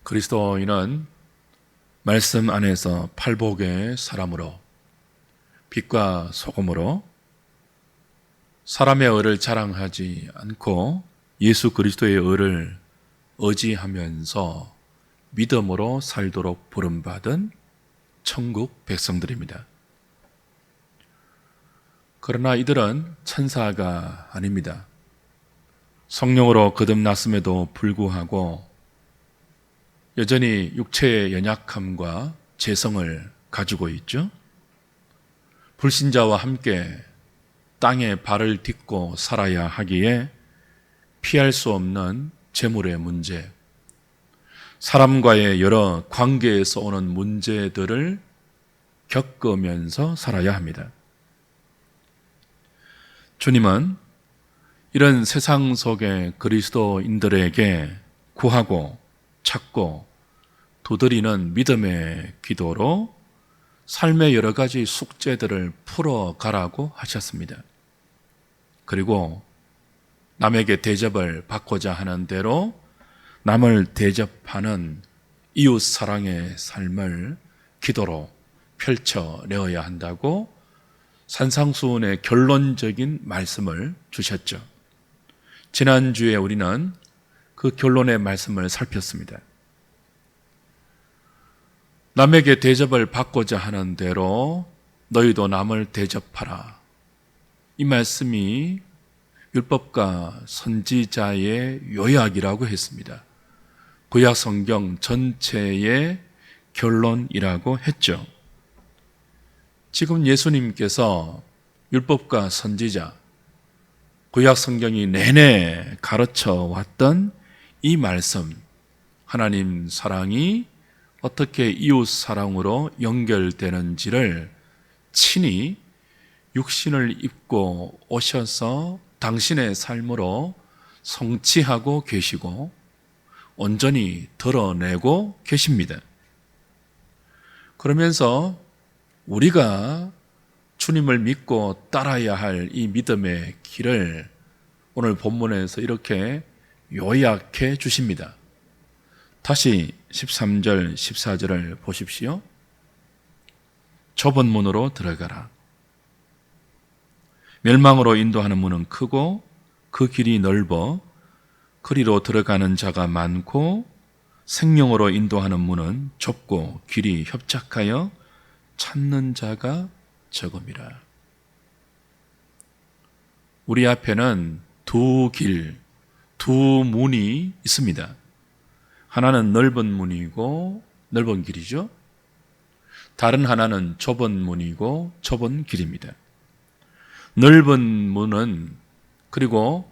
그리스도인은 말씀 안에서 팔복의 사람으로 빛과 소금으로 사람의 의를 자랑하지 않고 예수 그리스도의 의를 의지하면서 믿음으로 살도록 부름받은 천국 백성들입니다. 그러나 이들은 천사가 아닙니다. 성령으로 거듭났음에도 불구하고 여전히 육체의 연약함과 죄성을 가지고 있죠. 불신자와 함께 땅에 발을 딛고 살아야 하기에 피할 수 없는 재물의 문제, 사람과의 여러 관계에서 오는 문제들을 겪으면서 살아야 합니다. 주님은 이런 세상 속의 그리스도인들에게 구하고 찾고 두드리는 믿음의 기도로 삶의 여러 가지 숙제들을 풀어가라고 하셨습니다. 그리고 남에게 대접을 받고자 하는 대로 남을 대접하는 이웃 사랑의 삶을 기도로 펼쳐내어야 한다고 산상수훈의 결론적인 말씀을 주셨죠. 지난주에 우리는 그 결론의 말씀을 살폈습니다. 남에게 대접을 받고자 하는 대로 너희도 남을 대접하라. 이 말씀이 율법과 선지자의 요약이라고 했습니다. 구약 성경 전체의 결론이라고 했죠. 지금 예수님께서 율법과 선지자, 구약 성경이 내내 가르쳐 왔던 이 말씀, 하나님 사랑이 어떻게 이웃 사랑으로 연결되는지를 친히 육신을 입고 오셔서 당신의 삶으로 성취하고 계시고 온전히 드러내고 계십니다. 그러면서 우리가 주님을 믿고 따라야 할 이 믿음의 길을 오늘 본문에서 이렇게 요약해 주십니다. 다시 13절, 14절을 보십시오. 좁은 문으로 들어가라. 멸망으로 인도하는 문은 크고 그 길이 넓어 그리로 들어가는 자가 많고 생명으로 인도하는 문은 좁고 길이 협착하여 찾는 자가 적음이라. 우리 앞에는 두 길, 두 문이 있습니다. 하나는 넓은 문이고 넓은 길이죠. 다른 하나는 좁은 문이고 좁은 길입니다. 넓은 문은, 그리고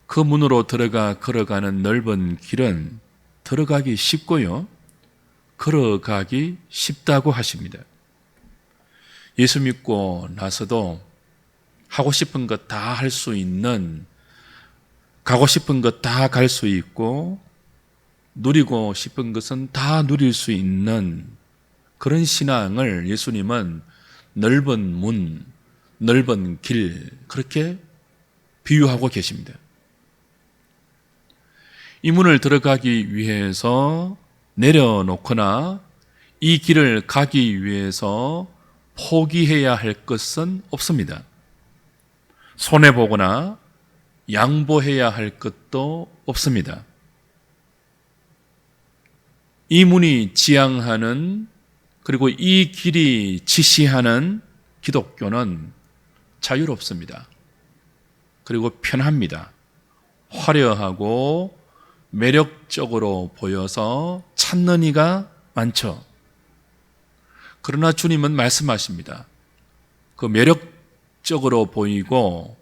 그 문으로 걸어가는 넓은 길은 들어가기 쉽고요, 걸어가기 쉽다고 하십니다. 예수 믿고 나서도 하고 싶은 것 다 할 수 있는, 가고 싶은 것 다 갈 수 있고 누리고 싶은 것은 다 누릴 수 있는 그런 신앙을 예수님은 넓은 문, 넓은 길, 그렇게 비유하고 계십니다. 이 문을 들어가기 위해서 내려놓거나 이 길을 가기 위해서 포기해야 할 것은 없습니다. 손해보거나 양보해야 할 것도 없습니다. 이 문이 지향하는, 그리고 이 길이 지시하는 기독교는 자유롭습니다. 그리고 편합니다. 화려하고 매력적으로 보여서 찾는 이가 많죠. 그러나 주님은 말씀하십니다. 그 매력적으로 보이고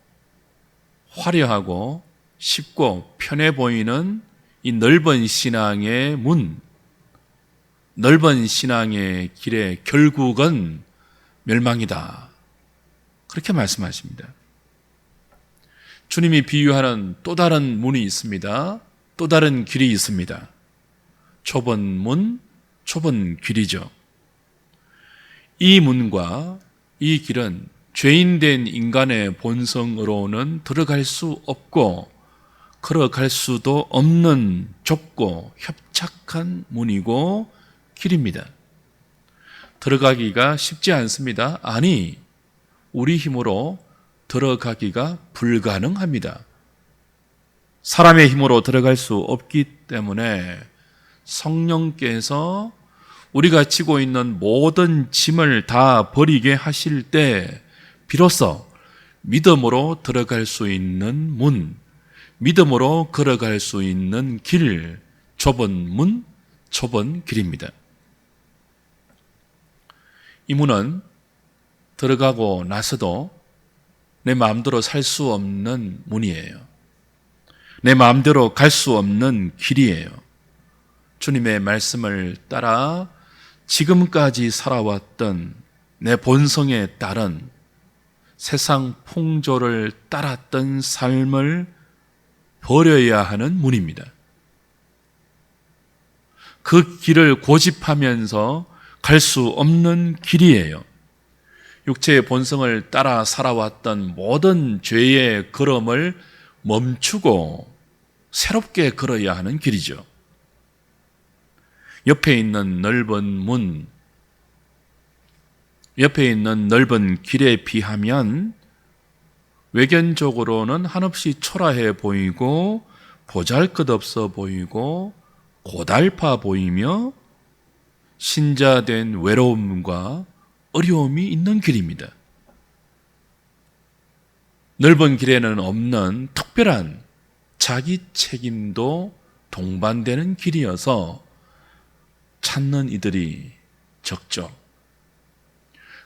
화려하고 쉽고 편해 보이는 이 넓은 신앙의 문, 넓은 신앙의 길의 결국은 멸망이다. 그렇게 말씀하십니다. 주님이 비유하는 또 다른 문이 있습니다. 또 다른 길이 있습니다. 좁은 문, 좁은 길이죠. 이 문과 이 길은 죄인된 인간의 본성으로는 들어갈 수 없고 걸어갈 수도 없는 좁고 협착한 문이고 길입니다. 들어가기가 쉽지 않습니다. 아니, 우리 힘으로 들어가기가 불가능합니다. 사람의 힘으로 들어갈 수 없기 때문에 성령께서 우리가 지고 있는 모든 짐을 다 버리게 하실 때 비로소 믿음으로 들어갈 수 있는 문, 믿음으로 걸어갈 수 있는 길, 좁은 문, 좁은 길입니다. 이 문은 들어가고 나서도 내 마음대로 살 수 없는 문이에요. 내 마음대로 갈 수 없는 길이에요. 주님의 말씀을 따라 지금까지 살아왔던 내 본성에 따른 세상 풍조를 따랐던 삶을 버려야 하는 문입니다. 그 길을 고집하면서 갈 수 없는 길이에요. 육체의 본성을 따라 살아왔던 모든 죄의 걸음을 멈추고 새롭게 걸어야 하는 길이죠. 옆에 있는 넓은 길에 비하면 외견적으로는 한없이 초라해 보이고 보잘것없어 보이고 고달파 보이며 신자된 외로움과 어려움이 있는 길입니다. 넓은 길에는 없는 특별한 자기 책임도 동반되는 길이어서 찾는 이들이 적죠.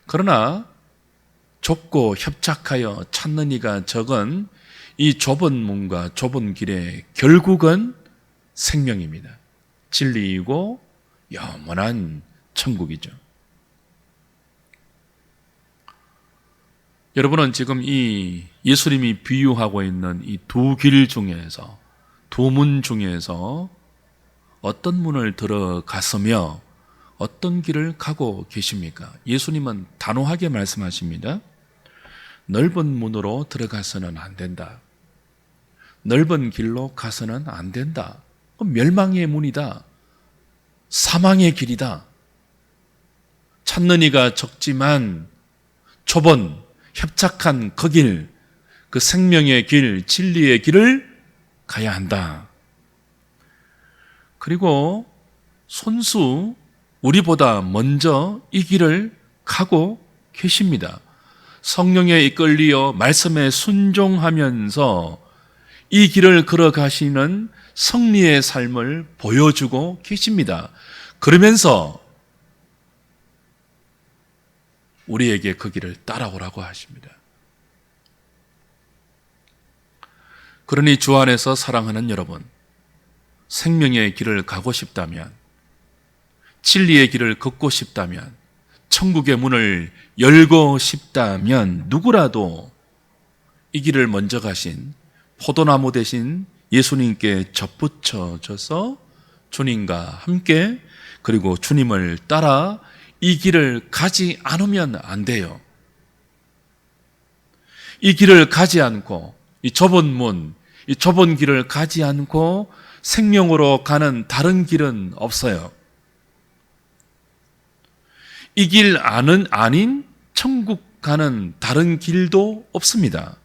그러나 좁고 협착하여 찾는 이가 적은 이 좁은 문과 좁은 길의 결국은 생명입니다. 진리이고 영원한 천국이죠. 여러분은 지금 이 예수님이 비유하고 있는 이 두 길 중에서, 두 문 중에서 어떤 문을 들어갔으며 어떤 길을 가고 계십니까? 예수님은 단호하게 말씀하십니다. 넓은 문으로 들어가서는 안 된다. 넓은 길로 가서는 안 된다. 멸망의 문이다. 사망의 길이다. 찾는 이가 적지만 좁은 협착한 그 길, 그 생명의 길, 진리의 길을 가야 한다. 그리고 손수 우리보다 먼저 이 길을 가고 계십니다. 성령에 이끌리어 말씀에 순종하면서 이 길을 걸어가시는 승리의 삶을 보여주고 계십니다. 그러면서 우리에게 그 길을 따라오라고 하십니다. 그러니 주 안에서 사랑하는 여러분, 생명의 길을 가고 싶다면, 진리의 길을 걷고 싶다면, 천국의 문을 열고 싶다면 누구라도 이 길을 먼저 가신 포도나무 대신 예수님께 접붙여져서 주님과 함께 그리고 주님을 따라 이 길을 가지 않으면 안 돼요. 이 길을 가지 않고 이 좁은 문, 이 좁은 길을 가지 않고 생명으로 가는 다른 길은 없어요. 이 길 아닌 천국 가는 다른 길도 없습니다.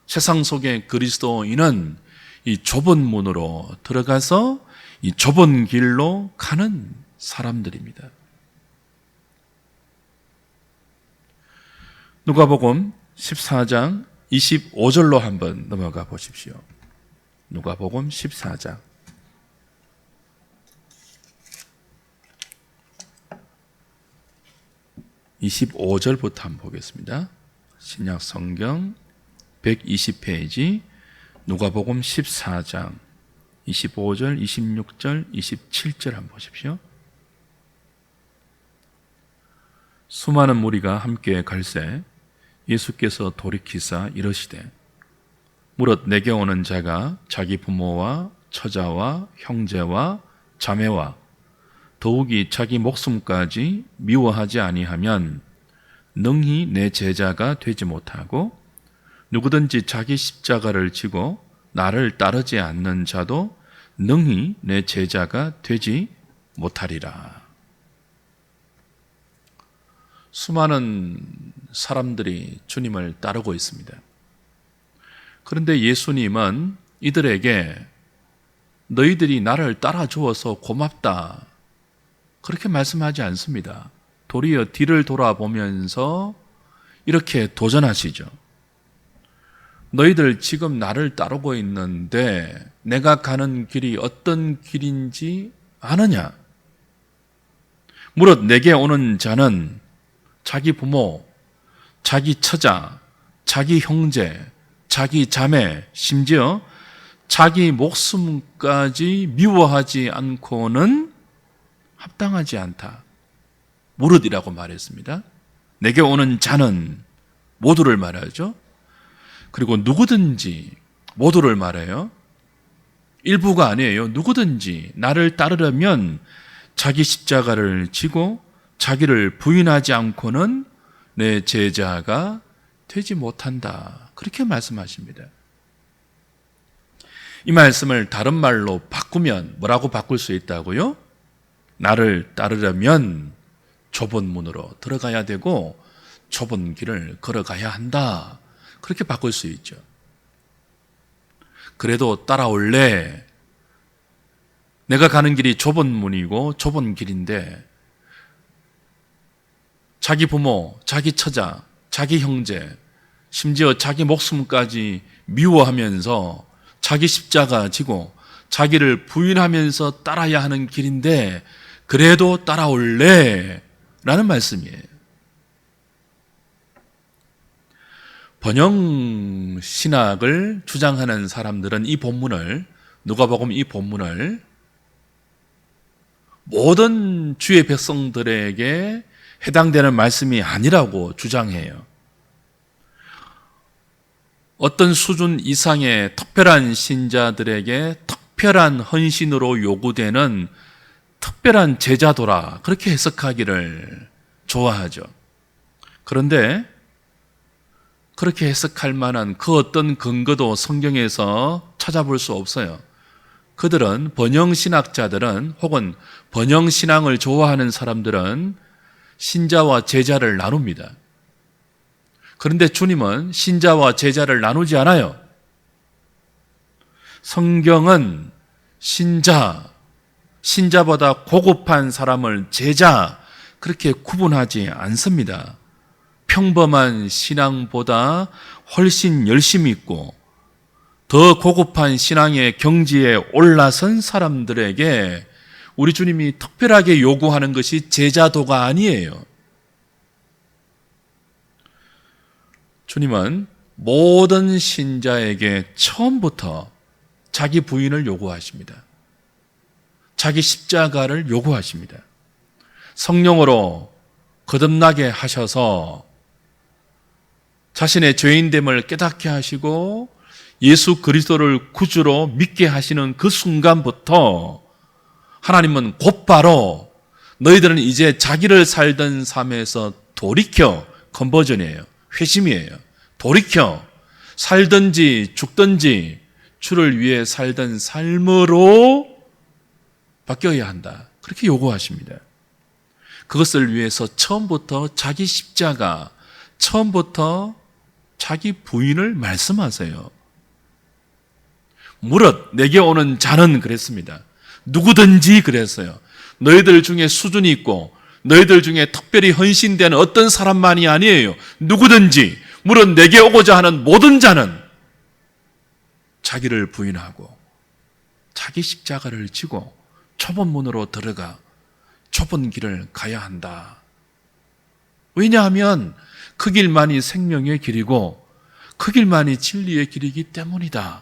세상 속의 그리스도인은 이 좁은 문으로 들어가서 이 좁은 길로 가는 사람들입니다. 누가복음 14장 25절로 한번 넘어가 보십시오. 누가복음 14장 25절부터 한번 보겠습니다. 신약 성경 120페이지 누가복음 14장 25절, 26절, 27절 한번 보십시오. 수많은 무리가 함께 갈새 예수께서 돌이키사 이르시되 무릇 내게 오는 자가 자기 부모와 처자와 형제와 자매와 더욱이 자기 목숨까지 미워하지 아니하면 능히 내 제자가 되지 못하고 누구든지 자기 십자가를 지고 나를 따르지 않는 자도 능히 내 제자가 되지 못하리라. 수많은 사람들이 주님을 따르고 있습니다. 그런데 예수님은 이들에게 너희들이 나를 따라주어서 고맙다, 그렇게 말씀하지 않습니다. 도리어 뒤를 돌아보면서 이렇게 도전하시죠. 너희들 지금 나를 따르고 있는데 내가 가는 길이 어떤 길인지 아느냐? 무릇 내게 오는 자는 자기 부모, 자기 처자, 자기 형제, 자기 자매, 심지어 자기 목숨까지 미워하지 않고는 합당하지 않다. 무릇이라고 말했습니다. 내게 오는 자는 모두를 말하죠. 그리고 누구든지 모두를 말해요. 일부가 아니에요. 누구든지 나를 따르려면 자기 십자가를 지고 자기를 부인하지 않고는 내 제자가 되지 못한다. 그렇게 말씀하십니다. 이 말씀을 다른 말로 바꾸면 뭐라고 바꿀 수 있다고요? 나를 따르려면 좁은 문으로 들어가야 되고 좁은 길을 걸어가야 한다. 그렇게 바꿀 수 있죠. 그래도 따라올래? 내가 가는 길이 좁은 문이고 좁은 길인데 자기 부모, 자기 처자, 자기 형제, 심지어 자기 목숨까지 미워하면서 자기 십자가 지고 자기를 부인하면서 따라야 하는 길인데 그래도 따라올래? 라는 말씀이에요. 번영신학을 주장하는 사람들은 이 본문을, 누가복음 이 본문을 모든 주의 백성들에게 해당되는 말씀이 아니라고 주장해요. 어떤 수준 이상의 특별한 신자들에게 특별한 헌신으로 요구되는 특별한 제자도라, 그렇게 해석하기를 좋아하죠. 그런데 그렇게 해석할 만한 그 어떤 근거도 성경에서 찾아볼 수 없어요. 그들은, 번영신학자들은, 혹은 번영신앙을 좋아하는 사람들은 신자와 제자를 나눕니다. 그런데 주님은 신자와 제자를 나누지 않아요. 성경은 신자보다 고급한 사람을 제자, 그렇게 구분하지 않습니다. 평범한 신앙보다 훨씬 열심히 있고 더 고급한 신앙의 경지에 올라선 사람들에게 우리 주님이 특별하게 요구하는 것이 제자도가 아니에요. 주님은 모든 신자에게 처음부터 자기 부인을 요구하십니다. 자기 십자가를 요구하십니다. 성령으로 거듭나게 하셔서 자신의 죄인됨을 깨닫게 하시고 예수 그리스도를 구주로 믿게 하시는 그 순간부터 하나님은 곧바로 너희들은 이제 자기를 살던 삶에서 돌이켜, 컨버전이에요. 회심이에요. 돌이켜 살든지 죽든지 주를 위해 살던 삶으로 바뀌어야 한다. 그렇게 요구하십니다. 그것을 위해서 처음부터 자기 십자가, 처음부터 자기 부인을 말씀하세요. 무릇 내게 오는 자는 그랬습니다. 누구든지 그랬어요. 너희들 중에 수준이 있고 너희들 중에 특별히 헌신되는 어떤 사람만이 아니에요. 누구든지, 무릇 내게 오고자 하는 모든 자는 자기를 부인하고 자기 십자가를 지고 좁은 문으로 들어가 좁은 길을 가야 한다. 왜냐하면 그 길만이 생명의 길이고 그 길만이 진리의 길이기 때문이다.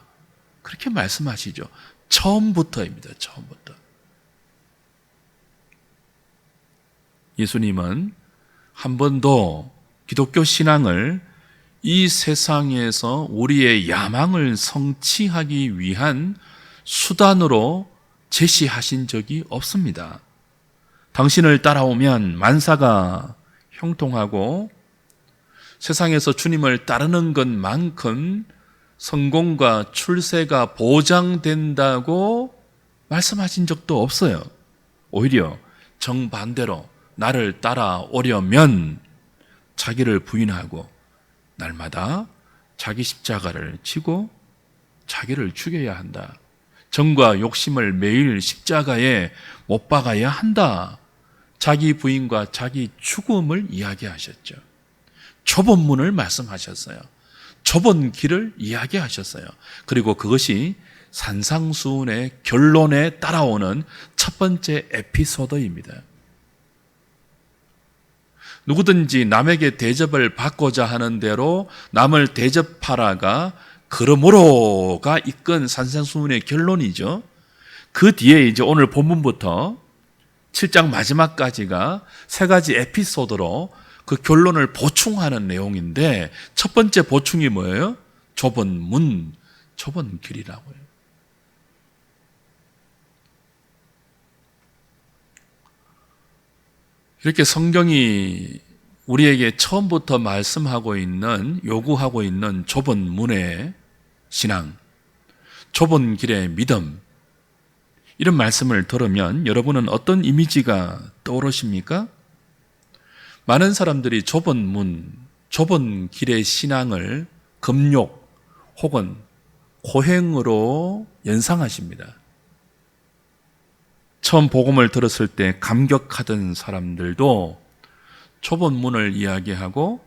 그렇게 말씀하시죠. 처음부터입니다. 처음부터. 예수님은 한 번도 기독교 신앙을 이 세상에서 우리의 야망을 성취하기 위한 수단으로 제시하신 적이 없습니다. 당신을 따라오면 만사가 형통하고 세상에서 주님을 따르는 것만큼 성공과 출세가 보장된다고 말씀하신 적도 없어요. 오히려 정반대로 나를 따라오려면 자기를 부인하고 날마다 자기 십자가를 지고 자기를 죽여야 한다. 정과 욕심을 매일 십자가에 못 박아야 한다. 자기 부인과 자기 죽음을 이야기하셨죠. 좁은 문을 말씀하셨어요. 좁은 길을 이야기하셨어요. 그리고 그것이 산상수훈의 결론에 따라오는 첫 번째 에피소드입니다. 누구든지 남에게 대접을 받고자 하는 대로 남을 대접하라가 그러므로가 이끈 산상수훈의 결론이죠. 그 뒤에 이제 오늘 본문부터 7장 마지막까지가 세 가지 에피소드로 그 결론을 보충하는 내용인데 첫 번째 보충이 뭐예요? 좁은 문, 좁은 길이라고요. 이렇게 성경이 우리에게 처음부터 말씀하고 있는, 요구하고 있는 좁은 문의 신앙, 좁은 길의 믿음, 이런 말씀을 들으면 여러분은 어떤 이미지가 떠오르십니까? 많은 사람들이 좁은 문, 좁은 길의 신앙을 금욕 혹은 고행으로 연상하십니다. 처음 복음을 들었을 때 감격하던 사람들도 좁은 문을 이야기하고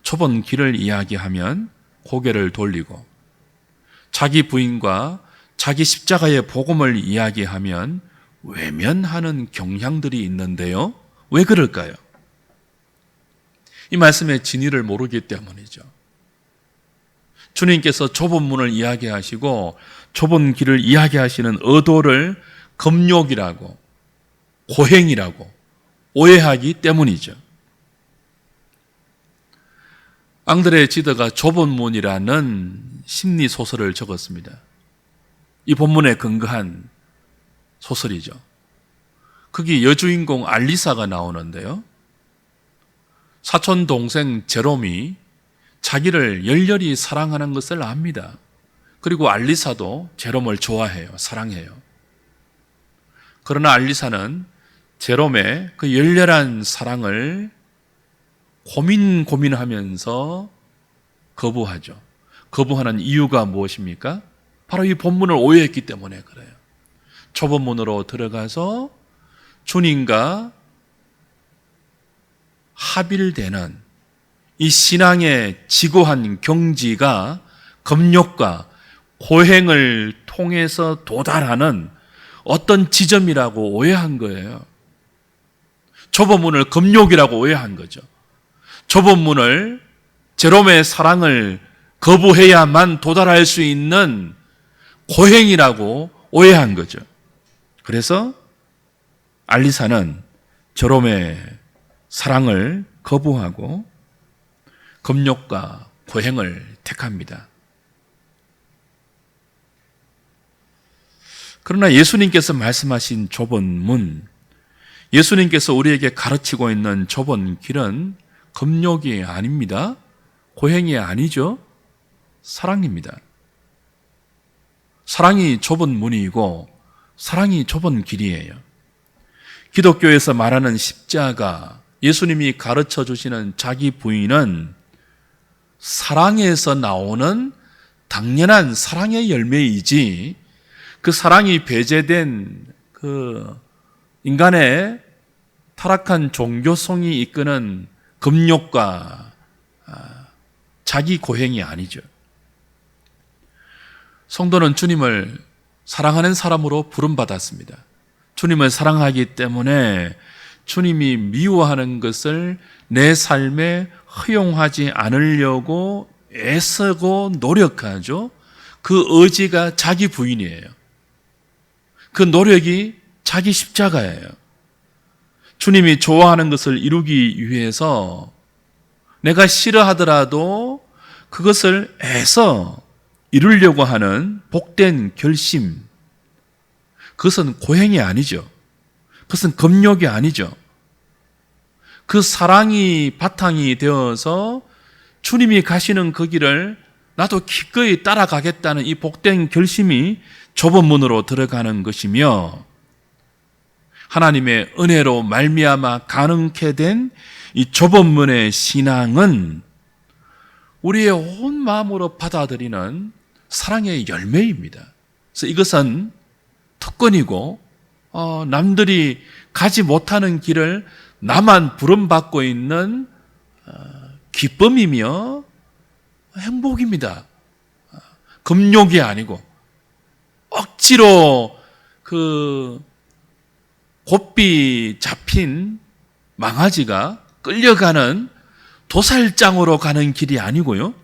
좁은 길을 이야기하면 고개를 돌리고, 자기 부인과 자기 십자가의 복음을 이야기하면 외면하는 경향들이 있는데요. 왜 그럴까요? 이 말씀의 진위를 모르기 때문이죠. 주님께서 좁은 문을 이야기하시고 좁은 길을 이야기하시는 의도를 금욕이라고, 고행이라고 오해하기 때문이죠. 앙드레 지더가 좁은 문이라는 심리 소설을 적었습니다. 이 본문에 근거한 소설이죠. 거기 여주인공 알리사가 나오는데요. 사촌 동생 제롬이 자기를 열렬히 사랑하는 것을 압니다. 그리고 알리사도 제롬을 좋아해요. 사랑해요. 그러나 알리사는 제롬의 그 열렬한 사랑을 고민하면서 거부하죠. 거부하는 이유가 무엇입니까? 바로 이 본문을 오해했기 때문에 그래요. 좁은 문으로 들어가서 주님과 합일되는 이 신앙의 지고한 경지가 금욕과 고행을 통해서 도달하는 어떤 지점이라고 오해한 거예요. 좁은 문을 금욕이라고 오해한 거죠. 좁은 문을, 제롬의 사랑을 거부해야만 도달할 수 있는 고행이라고 오해한 거죠. 그래서 알리사는 제롬의 사랑을 거부하고 금욕과 고행을 택합니다. 그러나 예수님께서 말씀하신 좁은 문, 예수님께서 우리에게 가르치고 있는 좁은 길은 금욕이 아닙니다. 고행이 아니죠. 사랑입니다. 사랑이 좁은 문이고 사랑이 좁은 길이에요. 기독교에서 말하는 십자가, 예수님이 가르쳐 주시는 자기 부인은 사랑에서 나오는 당연한 사랑의 열매이지, 그 사랑이 배제된 그 인간의 타락한 종교성이 이끄는 금욕과 자기 고행이 아니죠. 성도는 주님을 사랑하는 사람으로 부름받았습니다. 주님을 사랑하기 때문에 주님이 미워하는 것을 내 삶에 허용하지 않으려고 애쓰고 노력하죠. 그 의지가 자기 부인이에요. 그 노력이 자기 십자가예요. 주님이 좋아하는 것을 이루기 위해서 내가 싫어하더라도 그것을 애써 이루려고 하는 복된 결심, 그것은 고행이 아니죠. 그것은 금욕이 아니죠. 그 사랑이 바탕이 되어서 주님이 가시는 그 길을 나도 기꺼이 따라가겠다는 이 복된 결심이 좁은 문으로 들어가는 것이며, 하나님의 은혜로 말미암아 가능케 된 이 좁은 문의 신앙은 우리의 온 마음으로 받아들이는 사랑의 열매입니다. 그래서 이것은 특권이고 남들이 가지 못하는 길을 나만 부름받고 있는 기쁨이며 행복입니다. 금욕이 아니고 억지로 곱비 잡힌 망아지가 끌려가는 도살장으로 가는 길이 아니고요.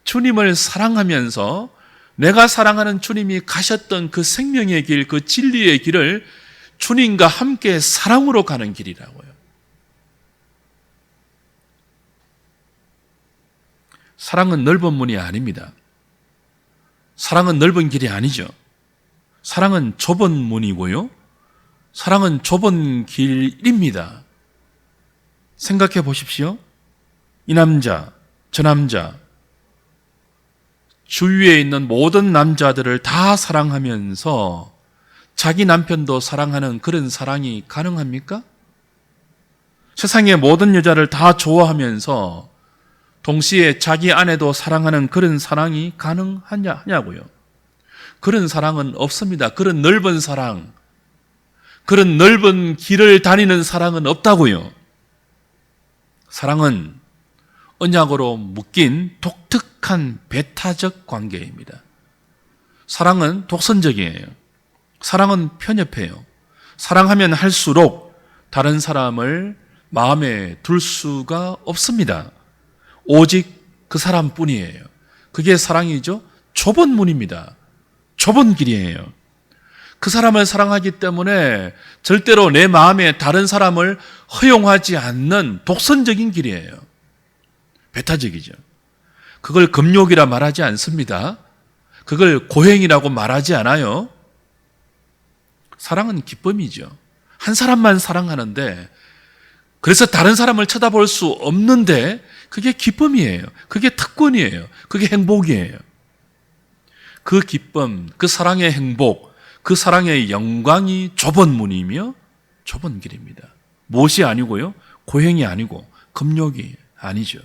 주님을 사랑하면서 내가 사랑하는 주님이 가셨던 그 생명의 길, 그 진리의 길을 주님과 함께 사랑으로 가는 길이라고요. 사랑은 넓은 문이 아닙니다. 사랑은 넓은 길이 아니죠. 사랑은 좁은 문이고요. 사랑은 좁은 길입니다. 생각해 보십시오. 이 남자, 저 남자, 주위에 있는 모든 남자들을 다 사랑하면서 자기 남편도 사랑하는 그런 사랑이 가능합니까? 세상의 모든 여자를 다 좋아하면서 동시에 자기 아내도 사랑하는 그런 사랑이 가능하냐고요. 그런 사랑은 없습니다. 그런 넓은 사랑, 그런 넓은 길을 다니는 사랑은 없다고요. 사랑은 언약으로 묶인 독특한 배타적 관계입니다. 사랑은 독선적이에요. 사랑은 편협해요. 사랑하면 할수록 다른 사람을 마음에 둘 수가 없습니다. 오직 그 사람뿐이에요. 그게 사랑이죠. 좁은 문입니다. 좁은 길이에요. 그 사람을 사랑하기 때문에 절대로 내 마음에 다른 사람을 허용하지 않는 독선적인 길이에요. 배타적이죠. 그걸 금욕이라 말하지 않습니다. 그걸 고행이라고 말하지 않아요. 사랑은 기쁨이죠. 한 사람만 사랑하는데, 그래서 다른 사람을 쳐다볼 수 없는데 그게 기쁨이에요. 그게 특권이에요. 그게 행복이에요. 그 기쁨, 그 사랑의 행복, 그 사랑의 영광이 좁은 문이며 좁은 길입니다. 못이 아니고요. 고행이 아니고 금욕이 아니죠.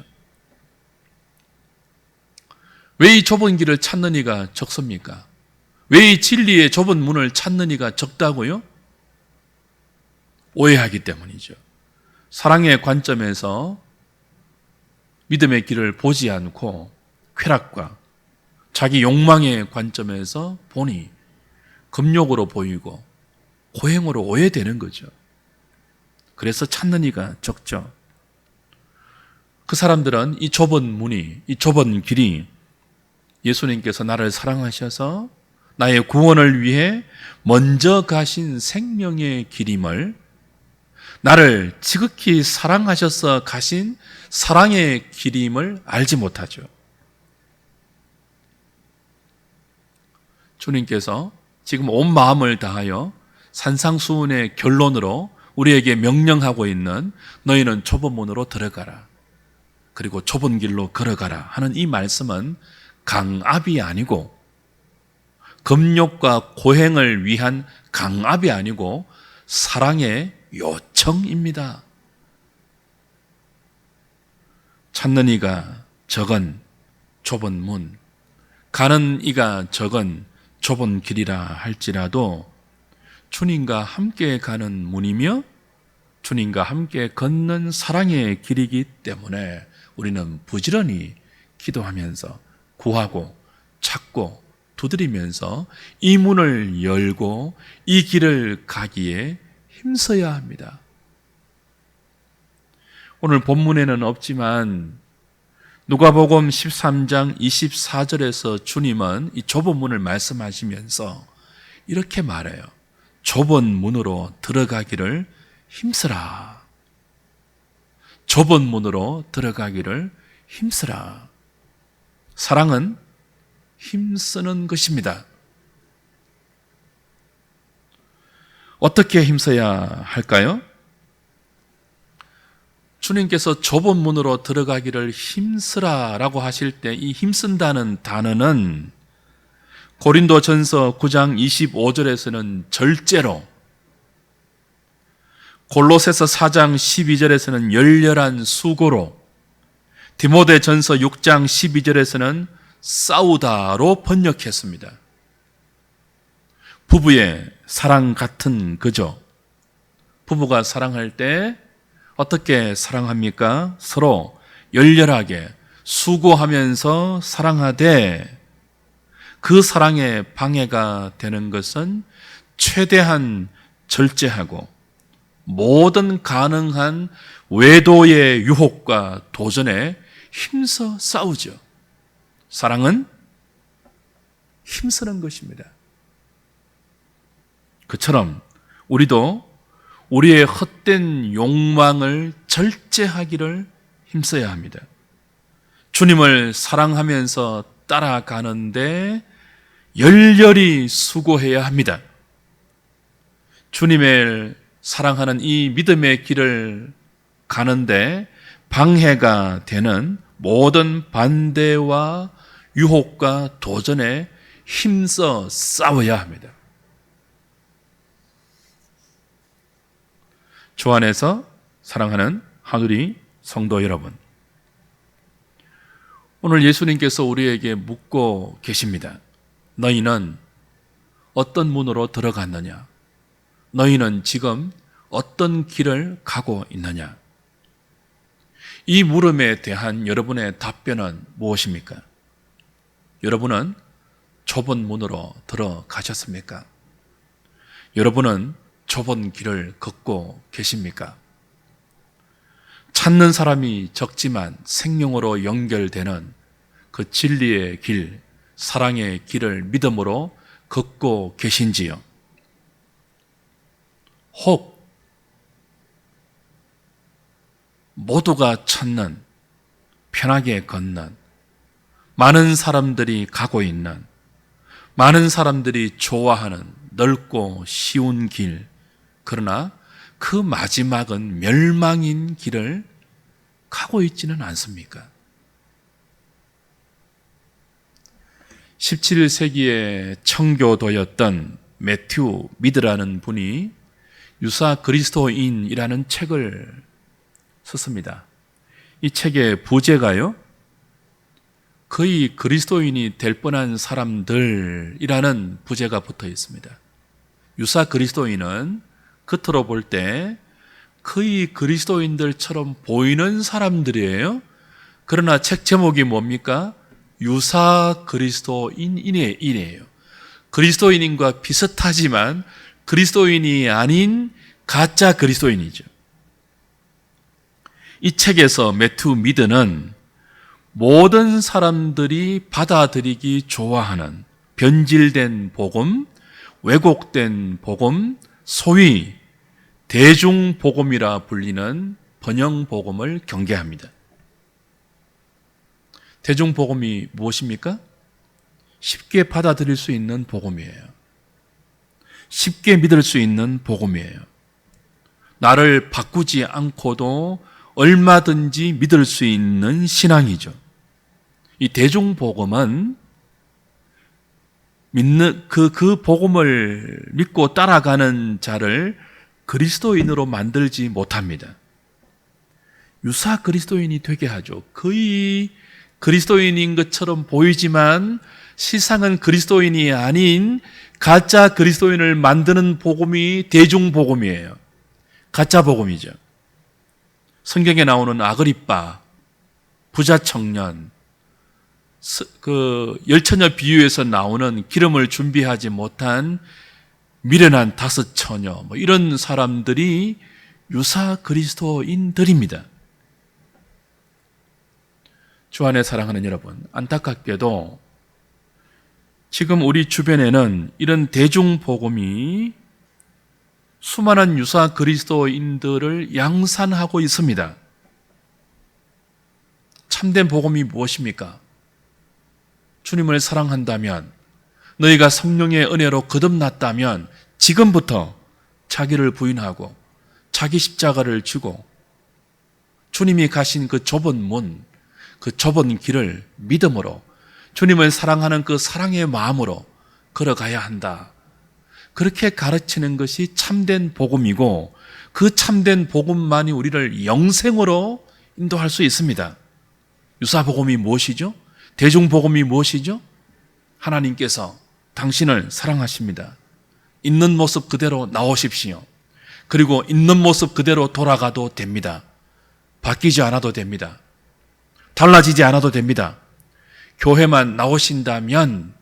왜 이 좁은 길을 찾는 이가 적습니까? 왜 이 진리의 좁은 문을 찾는 이가 적다고요? 오해하기 때문이죠. 사랑의 관점에서 믿음의 길을 보지 않고 쾌락과 자기 욕망의 관점에서 보니 금욕으로 보이고 고행으로 오해되는 거죠. 그래서 찾는 이가 적죠. 그 사람들은 이 좁은 문이, 이 좁은 길이 예수님께서 나를 사랑하셔서 나의 구원을 위해 먼저 가신 생명의 길임을, 나를 지극히 사랑하셔서 가신 사랑의 길임을 알지 못하죠. 주님께서 지금 온 마음을 다하여 산상수훈의 결론으로 우리에게 명령하고 있는 너희는 좁은 문으로 들어가라, 그리고 좁은 길로 걸어가라 하는 이 말씀은 강압이 아니고, 금욕과 고행을 위한 강압이 아니고 사랑의 요청입니다. 찾는 이가 적은 좁은 문, 가는 이가 적은 좁은 길이라 할지라도 주님과 함께 가는 문이며 주님과 함께 걷는 사랑의 길이기 때문에 우리는 부지런히 기도하면서 구하고 찾고 두드리면서 이 문을 열고 이 길을 가기에 힘써야 합니다. 오늘 본문에는 없지만 누가복음 13장 24절에서 주님은 이 좁은 문을 말씀하시면서 이렇게 말해요. 좁은 문으로 들어가기를 힘쓰라. 좁은 문으로 들어가기를 힘쓰라. 사랑은 힘쓰는 것입니다. 어떻게 힘써야 할까요? 주님께서 좁은 문으로 들어가기를 힘쓰라라고 하실 때 이 힘쓴다는 단어는 고린도전서 9장 25절에서는 절제로, 골로새서 4장 12절에서는 열렬한 수고로, 디모데전서 6장 12절에서는 싸우다로 번역했습니다. 부부의 사랑 같은 거죠. 부부가 사랑할 때 어떻게 사랑합니까? 서로 열렬하게 수고하면서 사랑하되 그 사랑에 방해가 되는 것은 최대한 절제하고 모든 가능한 외도의 유혹과 도전에 힘써 싸우죠. 사랑은 힘쓰는 것입니다. 그처럼 우리도 우리의 헛된 욕망을 절제하기를 힘써야 합니다. 주님을 사랑하면서 따라가는데 열렬히 수고해야 합니다. 주님을 사랑하는 이 믿음의 길을 가는데 방해가 되는 모든 반대와 유혹과 도전에 힘써 싸워야 합니다. 주 안에서 사랑하는 하누리 성도 여러분, 오늘 예수님께서 우리에게 묻고 계십니다. 너희는 어떤 문으로 들어갔느냐? 너희는 지금 어떤 길을 가고 있느냐? 이 물음에 대한 여러분의 답변은 무엇입니까? 여러분은 좁은 문으로 들어가셨습니까? 여러분은 좁은 길을 걷고 계십니까? 찾는 사람이 적지만 생명으로 연결되는 그 진리의 길, 사랑의 길을 믿음으로 걷고 계신지요? 혹 모두가 찾는, 편하게 걷는, 많은 사람들이 가고 있는, 많은 사람들이 좋아하는 넓고 쉬운 길, 그러나 그 마지막은 멸망인 길을 가고 있지는 않습니까? 17세기의 청교도였던 매튜 미드라는 분이 유사 그리스도인이라는 책을 썼습니다. 이 책의 부제가요, 거의 그리스도인이 될 뻔한 사람들이라는 부제가 붙어 있습니다. 유사 그리스도인은 겉으로 볼 때 거의 그리스도인들처럼 보이는 사람들이에요. 그러나 책 제목이 뭡니까? 유사 그리스도인이에요. 그리스도인과 비슷하지만 그리스도인이 아닌 가짜 그리스도인이죠. 이 책에서 매튜 미드는 모든 사람들이 받아들이기 좋아하는 변질된 복음, 왜곡된 복음, 소위 대중복음이라 불리는 번영복음을 경계합니다. 대중복음이 무엇입니까? 쉽게 받아들일 수 있는 복음이에요. 쉽게 믿을 수 있는 복음이에요. 나를 바꾸지 않고도 얼마든지 믿을 수 있는 신앙이죠. 이 대중복음은 믿는 그 복음을 믿고 따라가는 자를 그리스도인으로 만들지 못합니다. 유사 그리스도인이 되게 하죠. 거의 그리스도인인 것처럼 보이지만 실상은 그리스도인이 아닌 가짜 그리스도인을 만드는 복음이 대중복음이에요. 가짜 복음이죠. 성경에 나오는 아그리빠, 부자 청년, 그 열처녀 비유에서 나오는 기름을 준비하지 못한 미련한 5 처녀, 이런 사람들이 유사 그리스도인들입니다. 주 안에 사랑하는 여러분, 안타깝게도 지금 우리 주변에는 이런 대중복음이 수많은 유사 그리스도인들을 양산하고 있습니다. 참된 복음이 무엇입니까? 주님을 사랑한다면, 너희가 성령의 은혜로 거듭났다면 지금부터 자기를 부인하고 자기 십자가를 지고 주님이 가신 그 좁은 문, 그 좁은 길을 믿음으로 주님을 사랑하는 그 사랑의 마음으로 걸어가야 한다. 그렇게 가르치는 것이 참된 복음이고 그 참된 복음만이 우리를 영생으로 인도할 수 있습니다. 유사복음이 무엇이죠? 대중복음이 무엇이죠? 하나님께서 당신을 사랑하십니다. 있는 모습 그대로 나오십시오. 그리고 있는 모습 그대로 돌아가도 됩니다. 바뀌지 않아도 됩니다. 달라지지 않아도 됩니다. 교회만 나오신다면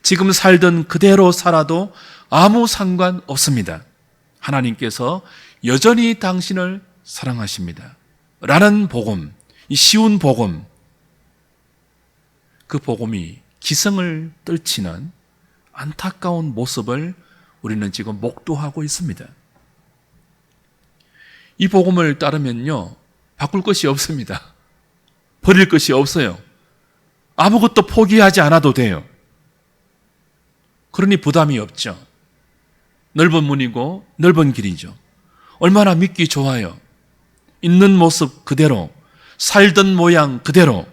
지금 살던 그대로 살아도 아무 상관없습니다. 하나님께서 여전히 당신을 사랑하십니다. 라는 복음, 이 쉬운 복음, 그 복음이 기성을 떨치는 안타까운 모습을 우리는 지금 목도하고 있습니다. 이 복음을 따르면요, 바꿀 것이 없습니다. 버릴 것이 없어요. 아무것도 포기하지 않아도 돼요. 그러니 부담이 없죠. 넓은 문이고 넓은 길이죠. 얼마나 믿기 좋아요. 있는 모습 그대로, 살던 모양 그대로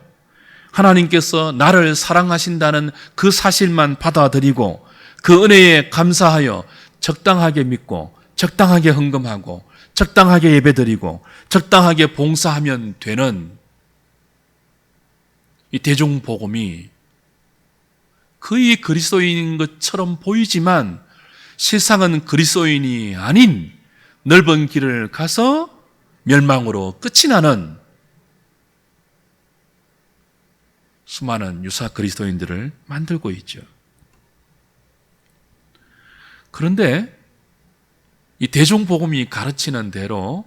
하나님께서 나를 사랑하신다는 그 사실만 받아들이고 그 은혜에 감사하여 적당하게 믿고 적당하게 헌금하고 적당하게 예배드리고 적당하게 봉사하면 되는 이 대중복음이 거의 그리스도인인 것처럼 보이지만 실상은 그리스도인이 아닌 넓은 길을 가서 멸망으로 끝이 나는 수많은 유사 그리스도인들을 만들고 있죠. 그런데 이 대중복음이 가르치는 대로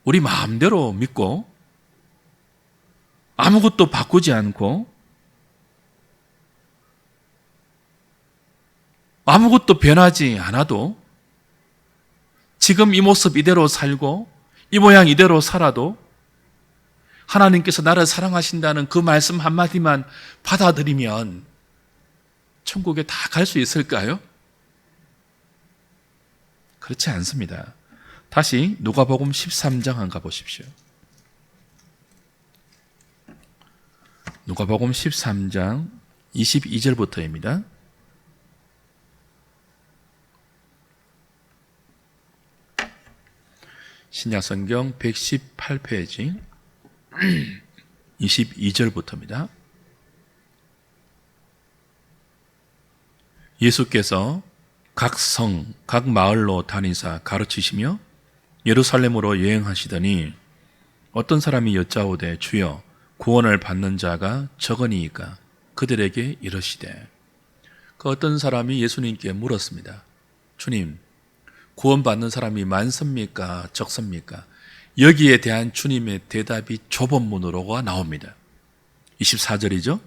우리 마음대로 믿고 아무것도 바꾸지 않고 아무것도 변하지 않아도 지금 이 모습 이대로 살고 이 모양 이대로 살아도 하나님께서 나를 사랑하신다는 그 말씀 한마디만 받아들이면 천국에 다 갈 수 있을까요? 그렇지 않습니다. 다시 누가복음 13장 한번 가보십시오. 누가복음 13장 22절부터입니다. 신약성경 118페이지 22절부터입니다. 예수께서 각 성, 각 마을로 다니사 가르치시며 예루살렘으로 여행하시더니 어떤 사람이 여짜오되 주여 구원을 받는 자가 적으니이까 그들에게 이르시되 그 어떤 사람이 예수님께 물었습니다. 주님, 구원받는 사람이 많습니까? 적습니까? 여기에 대한 주님의 대답이 좁은 문으로가 나옵니다. 24절이죠.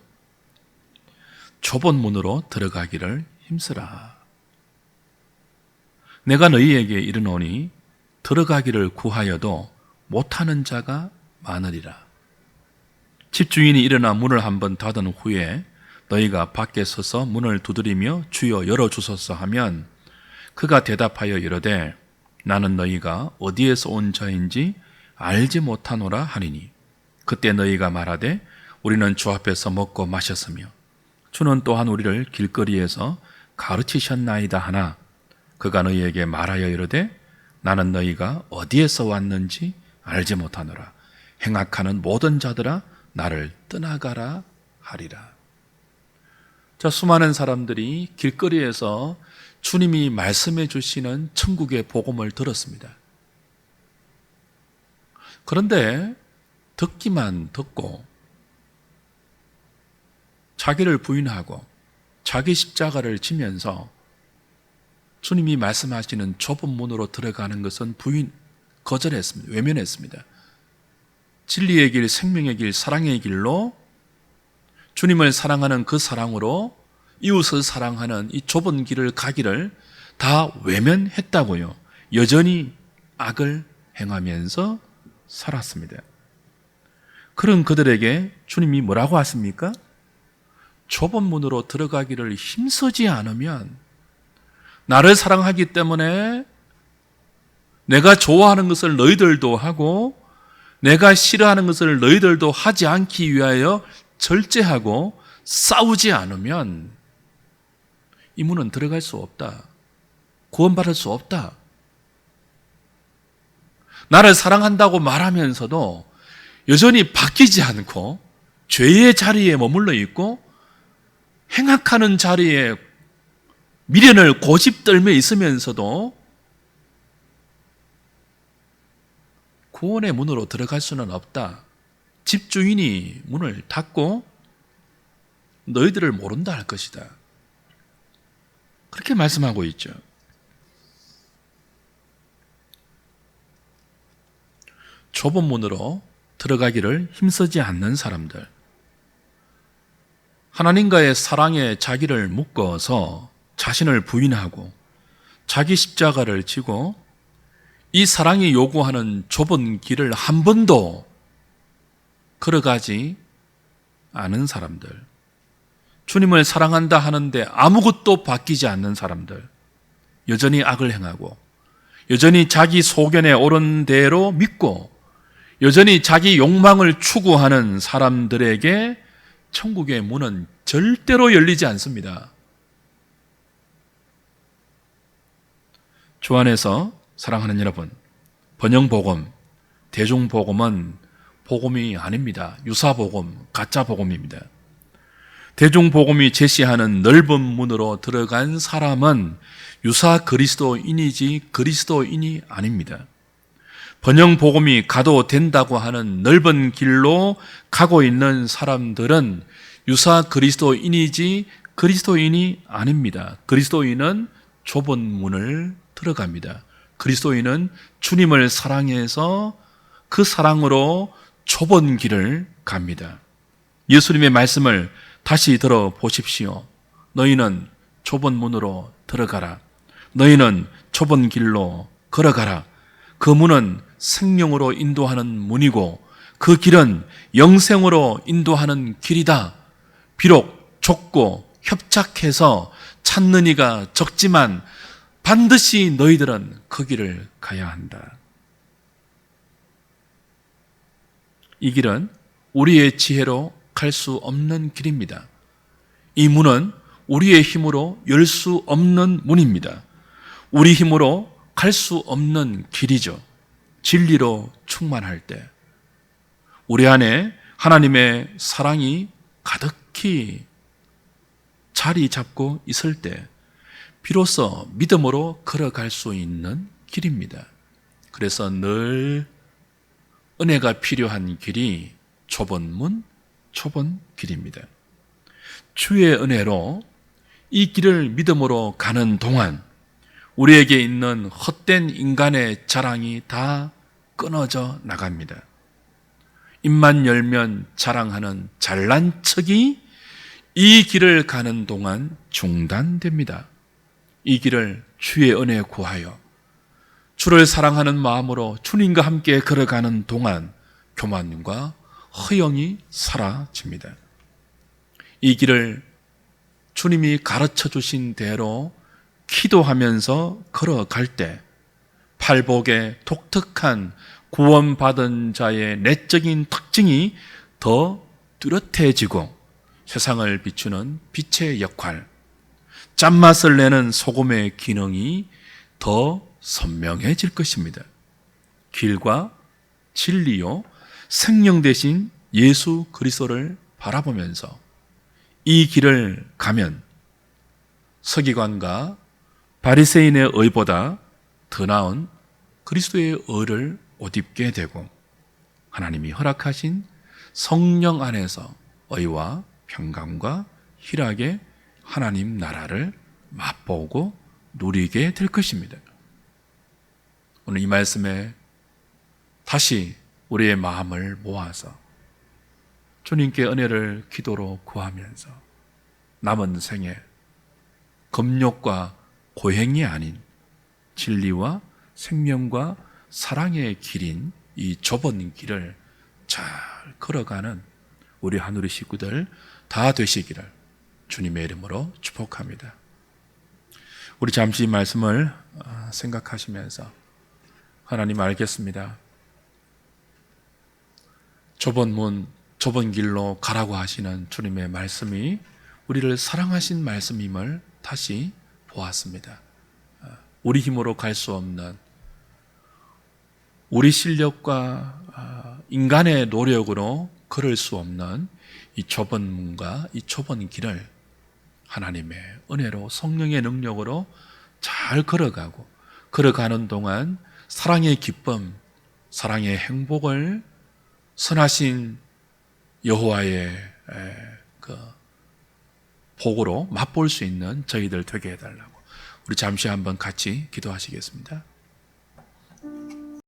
좁은 문으로 들어가기를 힘쓰라. 내가 너희에게 이르노니 들어가기를 구하여도 못하는 자가 많으리라. 집주인이 일어나 문을 한번 닫은 후에 너희가 밖에 서서 문을 두드리며 주여 열어주소서 하면 그가 대답하여 이르되 나는 너희가 어디에서 온 자인지 알지 못하노라 하니니 그때 너희가 말하되 우리는 주 앞에서 먹고 마셨으며 주는 또한 우리를 길거리에서 가르치셨나이다 하나 그가 너희에게 말하여 이르되 나는 너희가 어디에서 왔는지 알지 못하노라. 행악하는 모든 자들아 나를 떠나가라 하리라. 자, 수많은 사람들이 길거리에서 주님이 말씀해 주시는 천국의 복음을 들었습니다. 그런데 듣기만 듣고 자기를 부인하고 자기 십자가를 지면서 주님이 말씀하시는 좁은 문으로 들어가는 것은 거절했습니다. 외면했습니다. 진리의 길, 생명의 길, 사랑의 길로 주님을 사랑하는 그 사랑으로 이웃을 사랑하는 이 좁은 길을 가기를 다 외면했다고요. 여전히 악을 행하면서 살았습니다. 그런 그들에게 주님이 뭐라고 하십니까? 좁은 문으로 들어가기를 힘쓰지 않으면 나를 사랑하기 때문에 내가 좋아하는 것을 너희들도 하고 내가 싫어하는 것을 너희들도 하지 않기 위하여 절제하고 싸우지 않으면 이 문은 들어갈 수 없다. 구원받을 수 없다. 나를 사랑한다고 말하면서도 여전히 바뀌지 않고 죄의 자리에 머물러 있고 행악하는 자리에 미련을 고집 떨며 있으면서도 구원의 문으로 들어갈 수는 없다. 집주인이 문을 닫고 너희들을 모른다 할 것이다. 그렇게 말씀하고 있죠. 좁은 문으로 들어가기를 힘쓰지 않는 사람들, 하나님과의 사랑에 자기를 묶어서 자신을 부인하고 자기 십자가를 지고 이 사랑이 요구하는 좁은 길을 한 번도 걸어가지 않은 사람들, 주님을 사랑한다 하는데 아무것도 바뀌지 않는 사람들, 여전히 악을 행하고 여전히 자기 소견에 옳은 대로 믿고 여전히 자기 욕망을 추구하는 사람들에게 천국의 문은 절대로 열리지 않습니다. 주 안에서 사랑하는 여러분, 번영복음, 대중복음은 복음이 아닙니다. 유사복음, 가짜복음입니다. 대중복음이 제시하는 넓은 문으로 들어간 사람은 유사 그리스도인이지 그리스도인이 아닙니다. 번영복음이 가도 된다고 하는 넓은 길로 가고 있는 사람들은 유사 그리스도인이지 그리스도인이 아닙니다. 그리스도인은 좁은 문을 들어갑니다. 그리스도인은 주님을 사랑해서 그 사랑으로 좁은 길을 갑니다. 예수님의 말씀을 다시 들어보십시오. 너희는 좁은 문으로 들어가라. 너희는 좁은 길로 걸어가라. 그 문은 생명으로 인도하는 문이고 그 길은 영생으로 인도하는 길이다. 비록 좁고 협착해서 찾는 이가 적지만 반드시 너희들은 그 길을 가야 한다. 이 길은 우리의 지혜로 갈 수 없는 길입니다. 이 문은 우리의 힘으로 열 수 없는 문입니다. 우리 힘으로 갈 수 없는 길이죠. 진리로 충만할 때 우리 안에 하나님의 사랑이 가득히 자리 잡고 있을 때 비로소 믿음으로 걸어갈 수 있는 길입니다. 그래서 늘 은혜가 필요한 길이 좁은 문, 좁은 길입니다. 주의 은혜로 이 길을 믿음으로 가는 동안 우리에게 있는 헛된 인간의 자랑이 다 끊어져 나갑니다. 입만 열면 자랑하는 잘난 척이 이 길을 가는 동안 중단됩니다. 이 길을 주의 은혜에 구하여 주를 사랑하는 마음으로 주님과 함께 걸어가는 동안 교만과 허영이 사라집니다. 이 길을 주님이 가르쳐 주신 대로 기도하면서 걸어갈 때 팔복의 독특한 구원받은 자의 내적인 특징이 더 뚜렷해지고 세상을 비추는 빛의 역할, 짠맛을 내는 소금의 기능이 더 선명해질 것입니다. 길과 진리요 생명 되신 예수 그리스도를 바라보면서 이 길을 가면 서기관과 바리새인의 의보다 더 나은 그리스도의 의를 옷 입게 되고 하나님이 허락하신 성령 안에서 의와 평강과 희락의 하나님 나라를 맛보고 누리게 될 것입니다. 오늘 이 말씀에 다시 우리의 마음을 모아서 주님께 은혜를 기도로 구하면서 남은 생에 금욕과 고행이 아닌 진리와 생명과 사랑의 길인 이 좁은 길을 잘 걸어가는 우리 하누리 식구들 다 되시기를 주님의 이름으로 축복합니다. 우리 잠시 말씀을 생각하시면서 하나님 알겠습니다. 좁은 문, 좁은 길로 가라고 하시는 주님의 말씀이 우리를 사랑하신 말씀임을 다시 보았습니다. 우리 힘으로 갈 수 없는, 우리 실력과 인간의 노력으로 걸을 수 없는 이 좁은 문과 이 좁은 길을 하나님의 은혜로 성령의 능력으로 잘 걸어가는 동안 사랑의 기쁨, 사랑의 행복을 선하신 여호와의 그 복으로 맛볼 수 있는 저희들 되게 해달라고 우리 잠시 한번 같이 기도하시겠습니다.